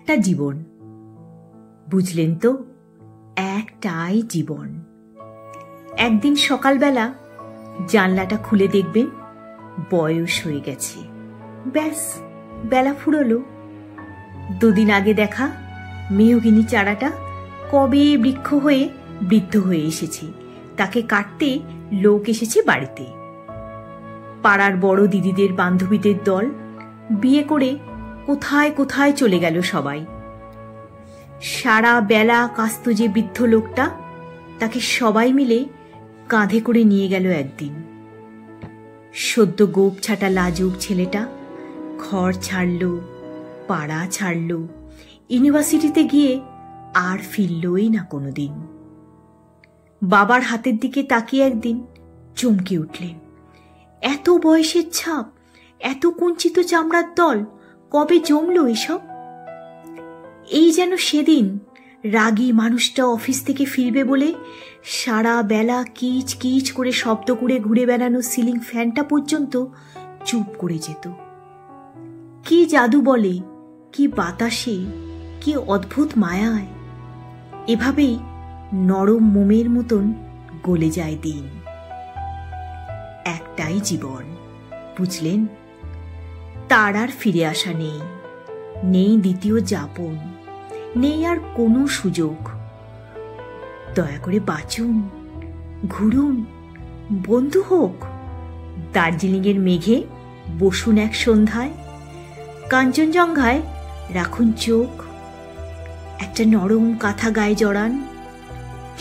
একটা জীবন, বুঝলেন তো? একটাই জীবন। একদিন সকালবেলা জানলাটা খুলে দেখবেন বয়স হয়ে গেছে, ব্যাস বেলা ফুরলো। দুদিন আগে দেখা মেহগিনি চারাটা কবে বৃক্ষ হয়ে বৃদ্ধ হয়ে এসেছে, তাকে কাটতে লোক এসেছে বাড়িতে। পাড়ার বড় দিদিদের বান্ধবীদের দল বিয়ে করে কোথায় কোথায় চলে গেল সবাই। সারা বেলা কাস্ত যে বৃদ্ধ লোকটা, তাকে সবাই মিলে কাঁধে করে নিয়ে গেল একদিন। সদ্য গোপ ছাটা লাজুক ছেলেটা ঘর ছাড়ল, পাড়া ছাড়ল, ইউনিভার্সিটিতে গিয়ে আর ফিরলই না কোনোদিন। বাবার হাতের দিকে তাকিয়ে একদিন চমকে উঠলেন, এত বয়সের ছাপ, এত কুঞ্চিত চামড়ার দল, কবে জমলো এসব? এই যেন সেদিন রাগী মানুষটা অফিস থেকে ফিরবে বলে সারা বেলা কিচ কিচ করে শব্দ করে ঘুরে বেড়ানো সিলিং ফ্যানটা পর্যন্ত চুপ করে যেত। কি জাদু বলে, কি বাতাসে, কি অদ্ভুত মায়ায়, এভাবেই নরম মোমের মতন গলে যায় দিন। একটাই জীবন, বুঝলেন? তার আর ফিরে আসা নেই, নেই দ্বিতীয় যাপন, নেই আর কোনো সুযোগ। দয়া করে বাঁচুন, ঘুরুন, বন্ধু হোক। দার্জিলিংয়ের মেঘে বসুন এক সন্ধ্যায়, কাঞ্চনজঙ্ঘায় রাখুন চোখ, একটা নরম কাঁথা গায়ে জড়ান,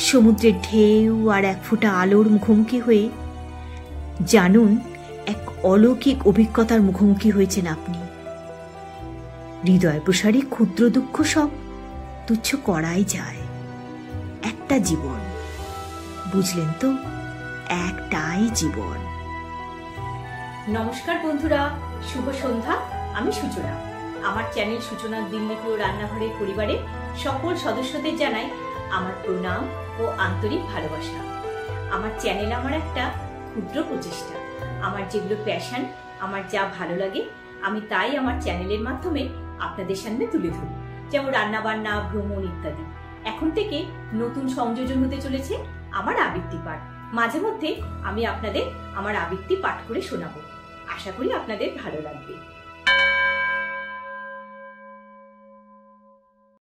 সমুদ্রের ঢেউ আর এক ফোঁটা আলোর মুখোমুখি হয়ে জানুন এক অলৌকিক অভিজ্ঞতার মুখোমুখি হয়েছেন আপনি। হৃদয় প্রসারী ক্ষুদ্র দুঃখ সব তুচ্ছ করাই যায়। একটা জীবন, বুঝলেন তো? একটাই জীবন। নমস্কার বন্ধুরা, শুভ সন্ধ্যা। আমি সূচনা। আমার চ্যানেল সূচনার দিল্লিপ্রিয় রান্নাঘরের পরিবারে সকল সদস্যদের জানাই আমার প্রণাম ও আন্তরিক ভালোবাসা। আমার চ্যানেল আমার একটা ক্ষুদ্র প্রচেষ্টা। আমার যেগুলো প্যাশন, আমার যা ভালো লাগে, আমি তাই আমার চ্যানেলের মাধ্যমে আপনাদের সামনে তুলে ধরি, যেমন রান্না বান্না, ভ্রমণ ইত্যাদি। এখন থেকে নতুন সংযোজন হতে চলেছে আমার আবৃত্তি পাঠ। মাঝে মধ্যে আমি আপনাদের আমার আবৃত্তি পাঠ করে শোনাবো। আশা করি আপনাদের ভালো লাগবে।